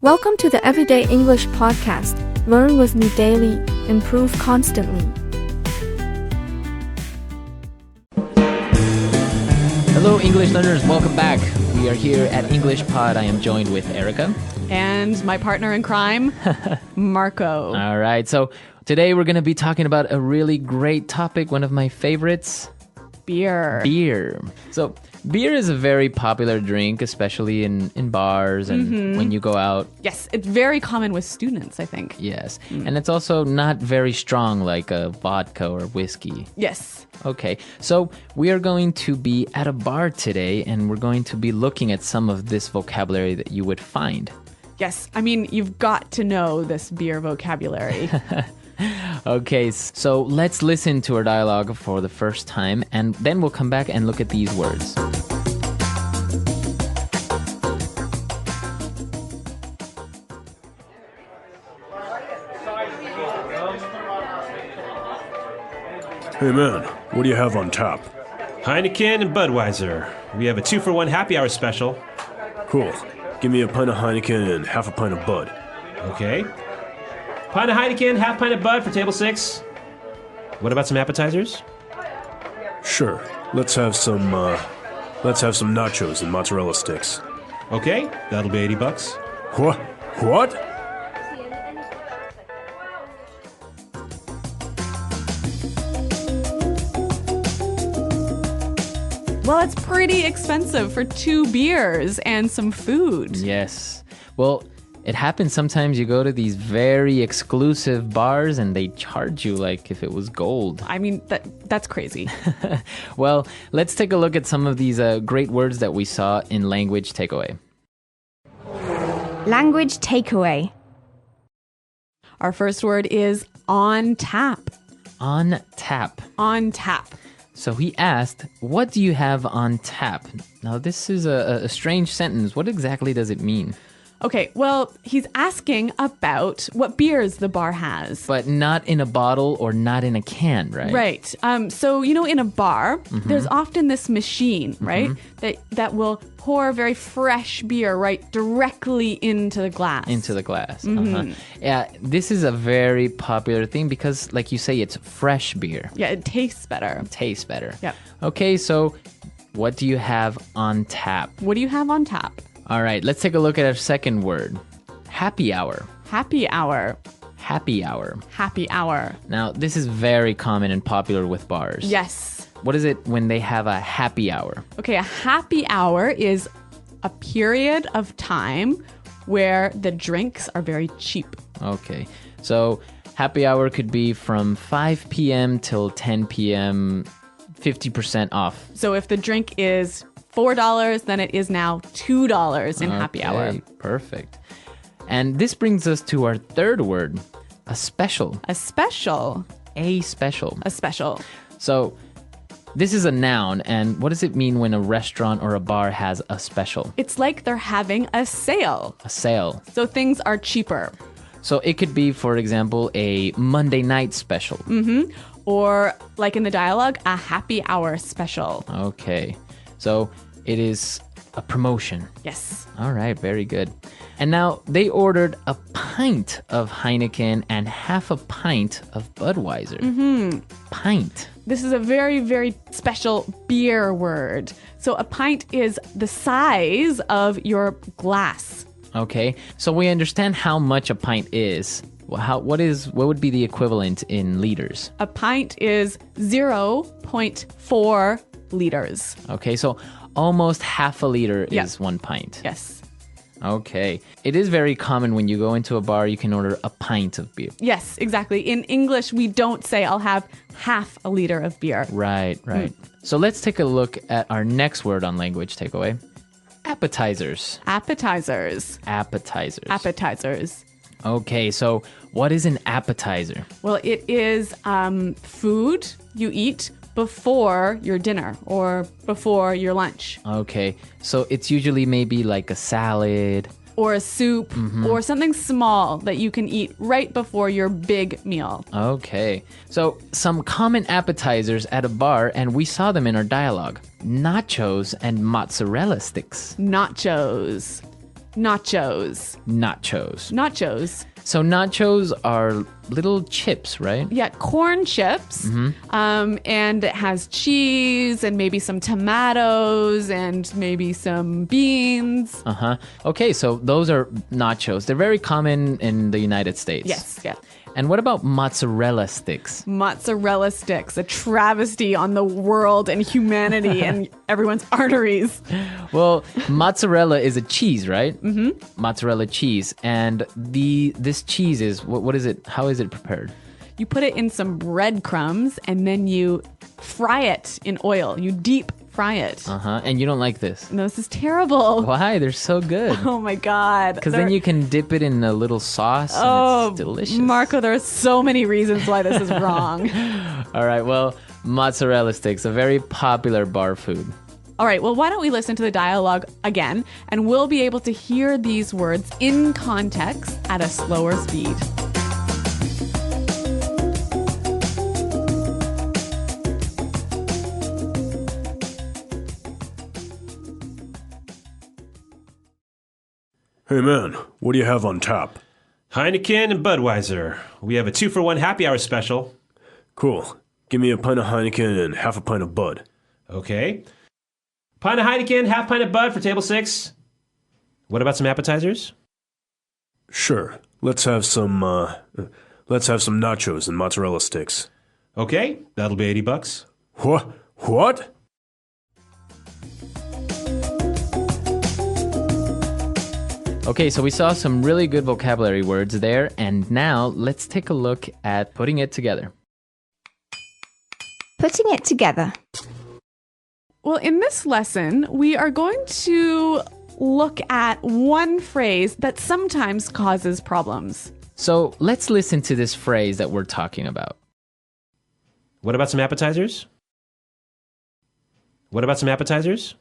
Welcome to the Everyday English Podcast. Learn with me daily, improve constantly. Hello, English learners. Welcome back. We are here at English Pod. I am joined with Erica. And my partner in crime, Marco. All right. So today we're going to be talking about a really great topic, one of my favorites. Beer. So beer is a very popular drink, especially in bars and when you go out. Yes, it's very common with students, I think. Yes. And it's also not very strong like a vodka or whiskey. Yes. Okay, so we are going to be at a bar today and we're going to be looking at some of this vocabulary that you would find. Yes, I mean, you've got to know this beer vocabulary. Okay, so let's listen to our dialogue for the first time and then we'll come back and look at these words. Hey man, what do you have on tap? Heineken and Budweiser. We have a 2-for-1 happy hour special. Cool. Give me a pint of Heineken and half a pint of Bud. Okay. Pint of Heineken, half pint of Bud for table 6. What about some appetizers? Sure. Let's have some nachos and mozzarella sticks. Okay, that'll be $80. What? Well, it's pretty expensive for 2 beers and some food. Yes. Well, it happens sometimes you go to these very exclusive bars and they charge you like if it was gold. I mean, that's crazy. Well, let's take a look at some of these great words that we saw in Language Takeaway. Language takeaway. Our first word is on tap. On tap. On tap. So he asked, what do you have on tap? Now, this is a strange sentence. What exactly does it mean? Okay, well, he's asking about what beers the bar has. But not in a bottle or not in a can, right? Right. So, in a bar, there's often this machine, right, that will pour very fresh beer right directly into the glass. Into the glass. Yeah, this is a very popular thing because, like you say, it's fresh beer. Yeah, it tastes better. Tastes better. Yep. Okay, so what do you have on tap? What do you have on tap? All right, let's take a look at our second word. Happy hour. Happy hour. Happy hour. Happy hour. Now, this is very common and popular with bars. Yes. What is it when they have a happy hour? Okay, a happy hour is a period of time where the drinks are very cheap. Okay, so happy hour could be from 5 p.m. till 10 p.m., 50% off. So if the drink is $4, then it is now $2 in happy hour. Perfect. And this brings us to our third word, a special. A special. A special. A special. So this is a noun, and what does it mean when a restaurant or a bar has a special? It's like they're having a sale. A sale. So things are cheaper. So it could be, for example, a Monday night special. Or, like in the dialogue, a happy hour special. Okay. So it is a promotion. Yes. All right, very good. And now they ordered a pint of Heineken and half a pint of Budweiser. Pint. This is a very, very special beer word. So a pint is the size of your glass. Okay, so we understand how much a pint is. What would be the equivalent in liters? A pint is 0.4 liters. Okay, so almost half a liter Yeah. is 1 pint. Yes. Okay. It is very common when you go into a bar, you can order a pint of beer. Yes, exactly. In English, we don't say I'll have half a liter of beer. Right. So let's take a look at our next word on Language Takeaway. Appetizers. Appetizers. Appetizers. Appetizers. Okay, so what is an appetizer? Well, it is food you eat before your dinner or before your lunch. Okay, so it's usually maybe like a salad. Or a soup or something small that you can eat right before your big meal. Okay, so some common appetizers at a bar, and we saw them in our dialogue. Nachos and mozzarella sticks. Nachos. Nachos. Nachos. Nachos. So nachos are little chips, right? Yeah, corn chips. And it has cheese and maybe some tomatoes and maybe some beans. Uh-huh. Okay, so those are nachos. They're very common in the United States. Yes, yeah. And what about mozzarella sticks? Mozzarella sticks, a travesty on the world and humanity and everyone's arteries. Well, mozzarella is a cheese, right? Mm-hmm. Mozzarella cheese. And this cheese is, what is it? How is it prepared? You put it in some breadcrumbs and then you fry it in oil. You deep fry it. Uh-huh. And you don't like this? No, this is terrible. Why? They're so good. Oh my God. Because then you can dip it in a little sauce and it's delicious. Marco, there are so many reasons why this is wrong. All right, well, mozzarella sticks, a very popular bar food. All right, well, why don't we listen to the dialogue again, and we'll be able to hear these words in context at a slower speed. Hey man, what do you have on tap? Heineken and Budweiser. We have a 2-for-1 happy hour special. Cool. Give me a pint of Heineken and half a pint of Bud. Okay. Pint of Heineken, half pint of Bud for table 6. What about some appetizers? Sure. Let's have some nachos and mozzarella sticks. Okay, that'll be $80. What? Okay, so we saw some really good vocabulary words there, and now let's take a look at putting it together. Putting it together. Well, in this lesson, we are going to look at one phrase that sometimes causes problems. So let's listen to this phrase that we're talking about. What about some appetizers? What about some appetizers?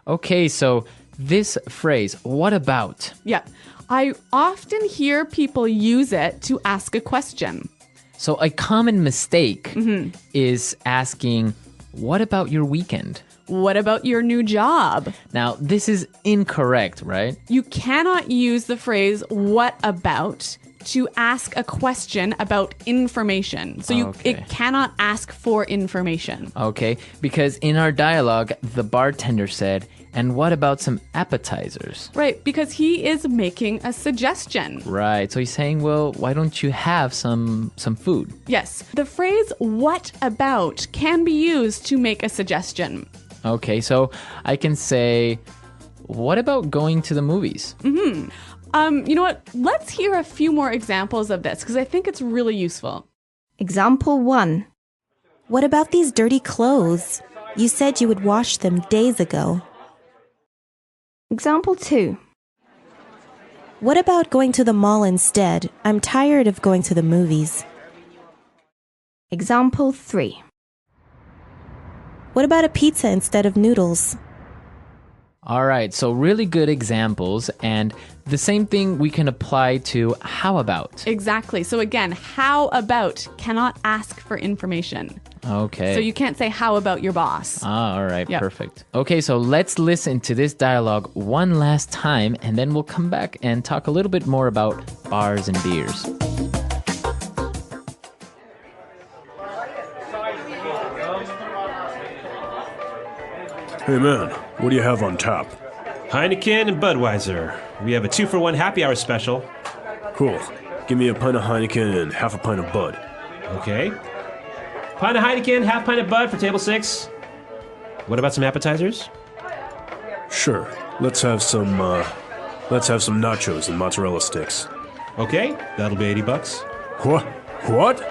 Okay, so this phrase, what about? Yeah, I often hear people use it to ask a question. So a common mistake is asking, what about your weekend? What about your new job? Now, this is incorrect, right? You cannot use the phrase what about to ask a question about information. So it cannot ask for information. Okay, because in our dialogue, the bartender said, and what about some appetizers? Right, because he is making a suggestion. Right, so he's saying, well, why don't you have some food? Yes, the phrase what about can be used to make a suggestion. Okay, so I can say, what about going to the movies? You know what? Let's hear a few more examples of this because I think it's really useful. Example 1. What about these dirty clothes? You said you would wash them days ago. Example 2. What about going to the mall instead? I'm tired of going to the movies. Example 3. What about a pizza instead of noodles? All right, so really good examples, and the same thing we can apply to how about. Exactly. So again, how about cannot ask for information. Okay. So you can't say how about your boss. All right, Yep. perfect. Okay, so let's listen to this dialogue one last time, and then we'll come back and talk a little bit more about bars and beers. Hey man, what do you have on tap? Heineken and Budweiser. We have a 2-for-1 happy hour special. Cool. Give me a pint of Heineken and half a pint of Bud. Okay. Pint of Heineken, half pint of Bud for table 6. What about some appetizers? Sure. Let's have some nachos and mozzarella sticks. Okay, that'll be $80. What?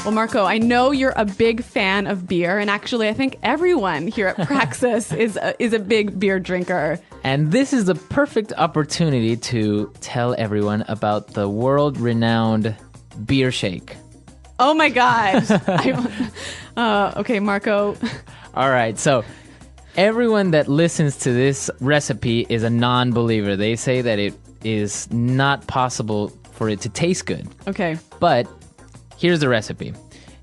Well, Marco, I know you're a big fan of beer, and actually I think everyone here at Praxis is a big beer drinker. And this is the perfect opportunity to tell everyone about the world-renowned beer shake. Oh my God. Okay, Marco. All right, so everyone that listens to this recipe is a non-believer. They say that it is not possible for it to taste good. Okay. But here's the recipe.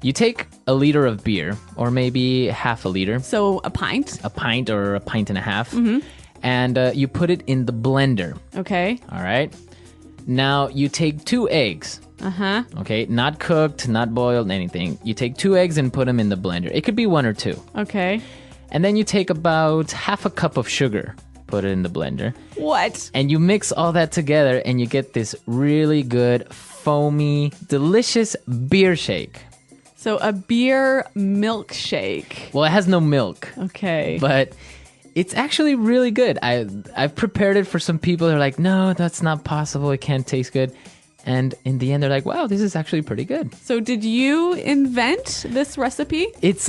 You take a liter of beer, or maybe half a liter, So a pint. a pint or a pint and a half, and you put it in the blender. Okay. All right. Now you take 2 eggs. Uh-huh. Okay, not cooked, not boiled, anything. You take 2 eggs and put them in the blender. It could be 1 or 2. Okay. And then you take about half a cup of sugar, put it in the blender, What? and you mix all that together and you get this really good, foamy, delicious beer shake. So a beer milkshake. Well, it has no milk, Okay. but it's actually really good. I've prepared it for some people. They're like, no, that's not possible. It can't taste good. And in the end, they're like, wow, this is actually pretty good. So did you invent this recipe? It's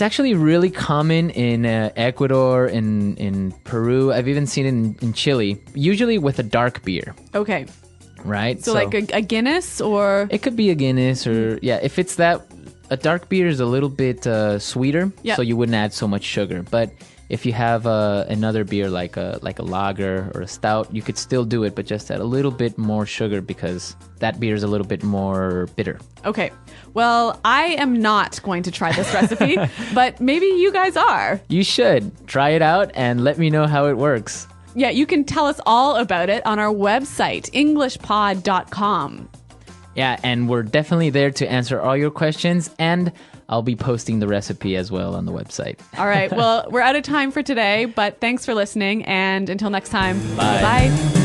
actually really common in Ecuador, in Peru. I've even seen it in Chile, usually with a dark beer, Okay. right? So like a Guinness or... it could be a Guinness or, yeah, if it's that, a dark beer is a little bit sweeter, Yep. so you wouldn't add so much sugar. But if you have another beer like a lager or a stout, you could still do it, but just add a little bit more sugar because that beer is a little bit more bitter. Okay. Well, I am not going to try this recipe, but maybe you guys are. You should try it out and let me know how it works. Yeah, you can tell us all about it on our website, englishpod.com. Yeah, and we're definitely there to answer all your questions, and I'll be posting the recipe as well on the website. All right. Well, we're out of time for today, but thanks for listening. And until next time, Bye. Bye.